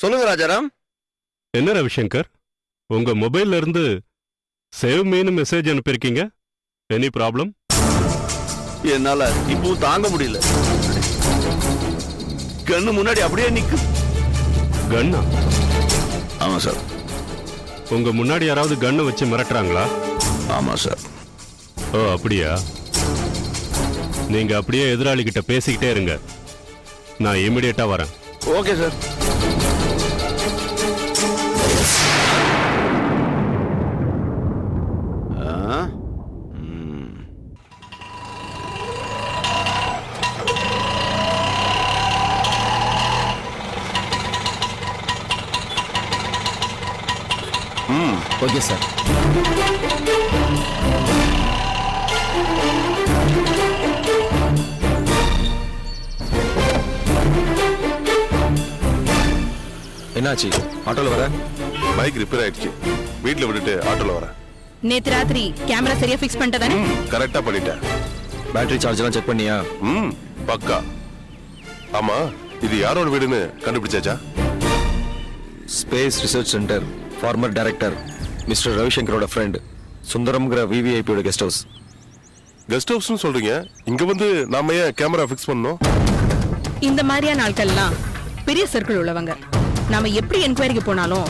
சொல்லுங்க ராஜாராம். என்ன ரவிசங்கர், உங்க மொபைல்ல இருந்து சேவ் மீனு மெசேஜ் அனுப்பியிருக்கீங்க. Any problem? என்னால இப்போ தாங்க முடியல. கண்ணு முன்னாடி அப்படியே நிக்கு. கன்னா? ஆமா சார். உங்க முன்னாடி யாராவது கண்ணை வச்சு மிரட்டுறாங்களா? ஆமா சார். ஓ அப்படியா? நீங்க அப்படியே எதிராளி கிட்ட பேசிக்கிட்டே இருங்க, நான் இமிடியேட்டா வரேன். Okay sir. Okay sir. என்னாச்சு? ஆட்டோல வர? பைக் ரிப்பேர் ஆயிடுச்சு, வீட்ல விட்டுட்டு ஆட்டோல வரேன். நேத்து ராத்திரி கேமரா சரியா ஃபிக்ஸ் பண்ணிட்டதானே? கரெக்டா பண்ணிட்டேன். பேட்டரி சார்ஜ் எல்லாம் செக் பண்ணியா? பக்கா. ஆமா, இது யாரோட வீடுன்னு கண்டுபிடிச்சாச்சா? Space research centre former director mister ரவிசங்கரோட ஃப்ரெண்ட் சுந்தரம்ங்கிற விவிஐபியோட கெஸ்ட் ஹவுஸ். கெஸ்ட் ஹவுஸ்னு சொல்றீங்க, இங்க வந்து நாம ஏன் கேமரா ஃபிக்ஸ் பண்ணோம்? இந்த மாதிரியான ஆட்கள்லாம் பெரிய சர்க்கிள் உள்ளவங்க. நாம எப்படி என்கொயரிக்கு போனாலும்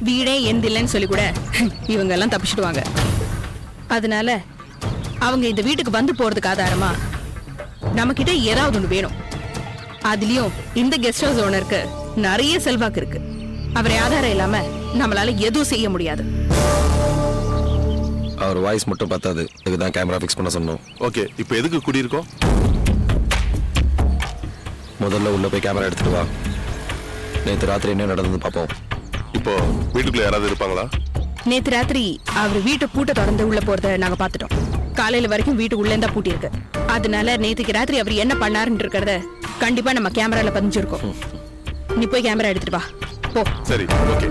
வீடே எந்தில்லைன்னு சொல்லி கூட இவங்க எல்லாம் தப்பிச்சிடுவாங்க. அதனால அவங்க இந்த வீட்டுக்கு வந்து போறதுக்கு ஆதாரமா நம்ம கிட்ட ஏதாவது ஒண்ணு வேணும். அதுலயும் இந்த கெஸ்ட் ஹவுஸ் ஓனருக்கு நிறைய செல்வாக்கு இருக்கு. அவரை ஆதாரம் இல்லாம நம்மளால எதுவும் செய்ய முடியாது. அவர் வாய்ஸ் மட்டும் பத்தாது, இதுதான் கேமரா ஃபிக்ஸ் பண்ண சொன்னோம். ஓகே, இப்போ எதுக்கு குடியிருக்கோம்? முதல்ல உள்ள போய் கேமரா எடுத்துட்டு வா. நேற்று ராத்திரி என்ன நடந்தது பார்ப்போம். இப்போ வீட்டுக்குள்ள யாராவது இருப்பாங்களா? நேத்து ராத்திரி அவர் வீட்டை பூட்ட திறந்து உள்ள போறத நாங்க பாத்துட்டோம். காலையில வரைக்கும் வீட்டு உள்ள இருந்தா பூட்டி இருக்கு. அதனால நேத்துக்கு ராத்திரி அவர் என்ன பண்ணாருன்னு இருக்கிறத கண்டிப்பா நம்ம கேமரால பதிஞ்சிருக்கோம். நீ போய் கேமரா எடுத்துட்டு வா போ. சரி, ஓகே.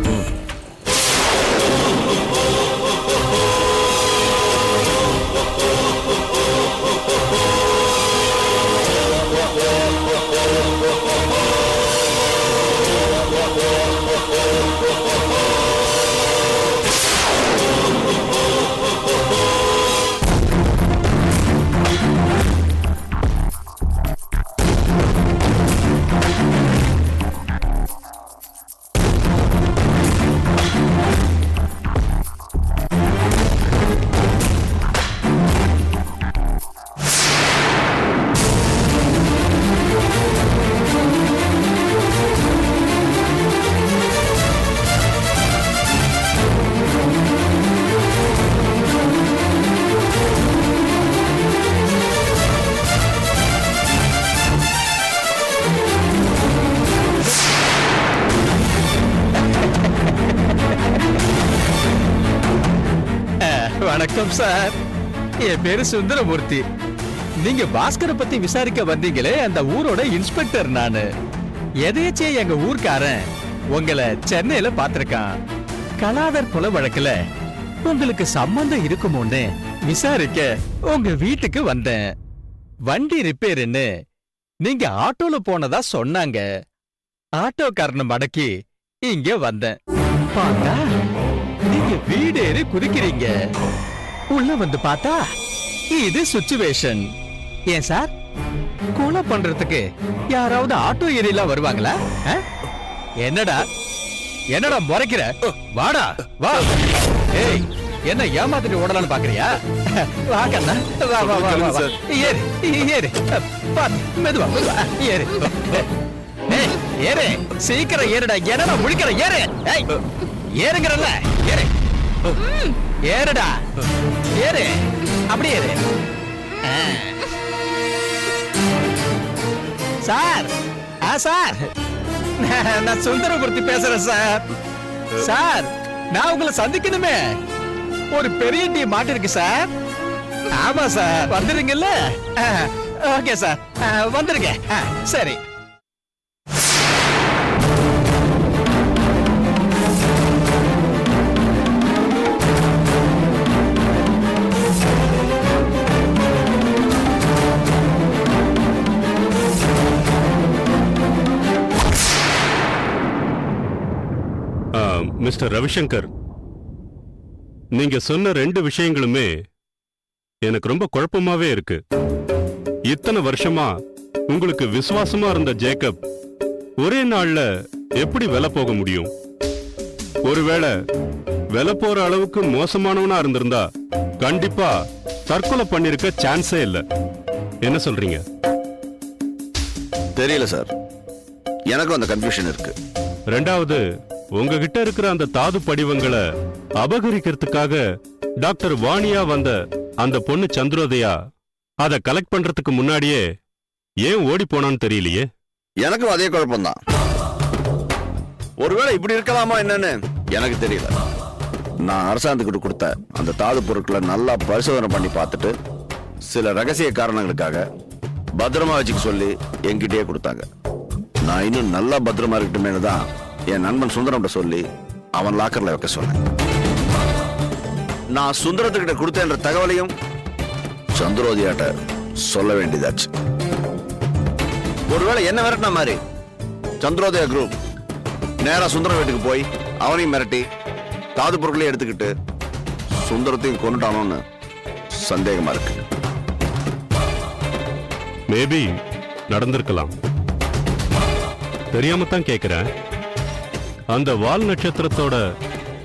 வணக்கம் சார், என் பேரு சுந்தரமூர்த்தி. நீங்க பாஸ்கரை பத்தி விசாரிக்க வந்தீங்களே, அந்த ஊரோட இன்ஸ்பெக்டர் நானு. எதையச்சே எங்க ஊர்க்காரன் உங்களை சென்னையில பாத்திருக்கான். கலாதர் கொலை வழக்குல உங்களுக்கு சம்பந்தம் இருக்குமோன்னு விசாரிக்க உங்க வீட்டுக்கு வந்தேன். வண்டி ரிப்பேருன்னு நீங்க ஆட்டோல போனதா சொன்னாங்க. ஆட்டோக்காரனை மடக்கி இங்க வந்தேன். பார்த்தா நீங்க வீடேறி குதிக்கிறீங்க. உள்ள வந்து பார்த்தா இது சிச்சுவேஷன். ஏன் சார், கொலை பண்றதுக்கு யாராவது ஆட்டோ ஏரியில வருவாங்களா? என்னடா என்னடா முறைக்கிற? வாடா வா. ஏய், என்ன ஏமாத்திட்டு ஓடலான்னு பாக்குறியா? வா கண்ணா, வா வா வா வா. ஏறு ஏறு, மெதுவா மெதுவா ஏறு. ஏய் ஏறு, சீக்கிரம் ஏறுடா. என்னடா முழிக்கிற? ஏறு. ஏய் ஏறுங்கறல்ல, ஏறு. ஏறுடா, ஏறு. அப்படி ஏறு. சார், சார், நான் சுந்தரமூர்த்தி பேசுறேன் சார். சார், நான் உங்களை சந்திக்கணுமே. ஒரு பெரிய டீம் மாட்டிருக்கு சார். ஆமா சார், வந்துருங்கல்ல? ஓகே சார், வந்துருங்க. சரி. மிஸ்டர் ரவிசங்கர், நீங்க சொன்ன 2 விஷயங்களுமே எனக்கு ரொம்ப குழப்பமாவே இருக்கு. இத்தனை வருஷமா உங்களுக்கு விசுவாசமா இருந்த ஜேக்கப் ஒரே நாள்ல எப்படி விலை போக முடியும்? ஒருவேளை விலை போற அளவுக்கு மோசமானவனா இருந்திருந்தா கண்டிப்பா தற்கொலை பண்ணிருக்க சான்ஸே இல்ல. என்ன சொல்றீங்க? தெரியல சார், எனக்கும் அந்த கன்ஃபியூஷன் இருக்கு. ரெண்டாவது, உங்ககிட்ட இருக்கிற அந்த தாது படிவங்களை அபகரிக்கிறதுக்காக டாக்டர் வாணியா வந்த அந்த பொண்ணு சந்திரோதயா அதை கலெக்ட் பண்றதுக்கு முன்னாடியே ஏன் ஓடி போனான்னு தெரியலையே. எனக்கும் அதே குழப்பம்தான். ஒருவேளை இப்படி இருக்கலாமா என்னன்னு எனக்கு தெரியல. நான் அரசாங்கத்துக்கிட்ட கொடுத்த அந்த தாது பொருட்களை நல்லா பரிசோதனை பண்ணி பார்த்துட்டு சில ரகசிய காரணங்களுக்காக பத்திரமா வச்சுக்க சொல்லி என்கிட்டயே கொடுத்தாங்க. நான் இன்னும் நல்லா பத்திரமா இருக்கட்டுமேனு தான் என் நண்பன் சுந்தரம்கிட்ட சொல்லி அவன் லாக்கர்ல வைக்க சொன்னேன். நான் சுந்தரத்துக்கிட்ட கொடுத்தேன்ற தகவலையும் சந்திரோதியாட்ட சொல்ல வேண்டியதாச்சு. ஒருவேளை என்ன மிரட்டின மாதிரி சந்திரோதயா குரூப் நேரா சுந்தரம் வீட்டுக்கு போய் அவனையும் மிரட்டி தாது பொருட்களையும் எடுத்துக்கிட்டு சுந்தரத்தையும் கொண்டுட்டானோன்னு சந்தேகமா இருக்கு. மேபி நடந்திருக்கலாம். தெரியாம தான் கேக்குறேன். அந்த வால் நட்சத்திரத்தோட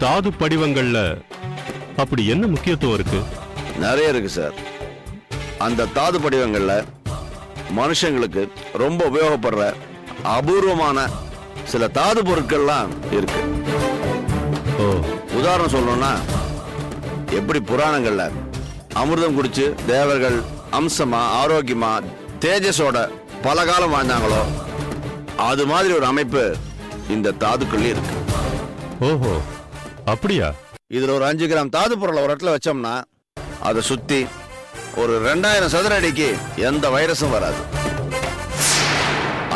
தாது படிவங்கள்ல அப்படி என்ன முக்கியத்துவம் இருக்கு? நிறைய இருக்கு சார். அந்த தாது படிவங்கள்ல மனுஷங்களுக்கு ரொம்ப உபயோகப்படுற அபூர்வமான சில தாது பொருட்கள்லாம் இருக்கு. ஓ, உதாரணம் சொல்லணும்னா, எப்படி புராணங்கள்ல அமிர்தம் குடிச்சு தேவர்கள் அம்சமா ஆரோக்கியமா தேஜஸோட பல காலம் வாழ்ந்தாங்களோ அது மாதிரி ஒரு அமைப்பு இந்த தாதுக்குள்ளே இருக்கு. ஓஹோ, அப்படியா? இதுல ஒரு 5 கிராம் தாது பொருளை ஒரு இடத்துல வச்சோம்னா அதை சுத்தி ஒரு 2000 சதுர அடிக்கு எந்த வைரஸும் வராது.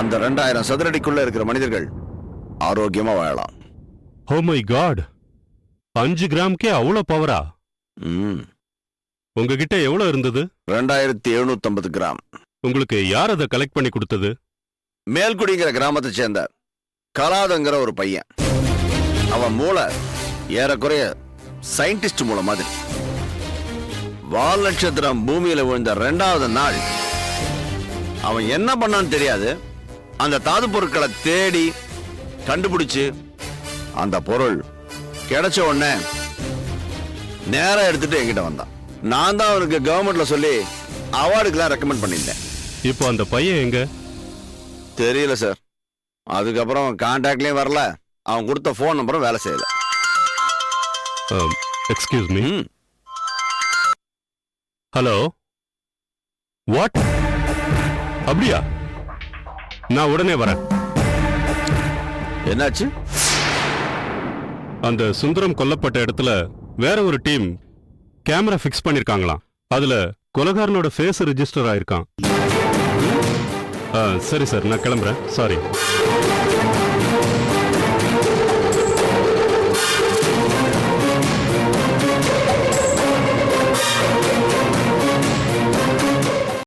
அந்த 2000 சதுர அடிக்குள்ள இருக்கிற மனிதர்கள் ஆரோக்கியமா வாழலாம். ஓ மை காட், 5 கிராம்க்கே அவ்வளவு பவரா? உங்ககிட்ட எவ்வளவு இருந்தது? 2750 கிராம். உங்களுக்கு யார் அதை கலெக்ட் பண்ணி கொடுத்தது? மேல்குடிங்கிற கிராமத்தை சேர்ந்த கலாதங்கிற ஒரு பையன். அவன் மூளை ஏறக்குறைய சயின்டிஸ்ட் மூளை மாதிரி. வால் நட்சத்திரம் பூமியில விழுந்த 2வது நாள் அவன் என்ன பண்ணான்னு தெரியாது, அந்த தாது பொருட்களை தேடி கண்டுபிடிச்சு அந்த பொருள் கிடைச்ச உடனே நேரா எடுத்துட்டு என்கிட்ட வந்தான். நான் தான் அவனுக்கு கவர்மெண்ட்ல சொல்லி அவார்டுக்கெல்லாம் ரெக்கமெண்ட் பண்ணியிருந்தேன். இப்போ அந்த பையன் எங்க? தெரியல சார். அதுக்கப்புறம் கான்டாக்ட்லயும் வரல, அவன் கொடுத்த போன் நம்பரும் வேலை செய்யல. Excuse me. Hello, what? அப்படியா? நான் உடனே வரேன். என்னாச்சு? அந்த சுந்தரம் கொல்லப்பட்ட இடத்துல வேற ஒரு டீம் கேமரா ஃபிக்ஸ் பண்ணிருக்காங்களாம். அதுல கொலகாரனோட ஃபேஸ் ரெஜிஸ்டர் ஆயிருக்கான். சரி சார், நான் கிளம்புறேன். சாரி.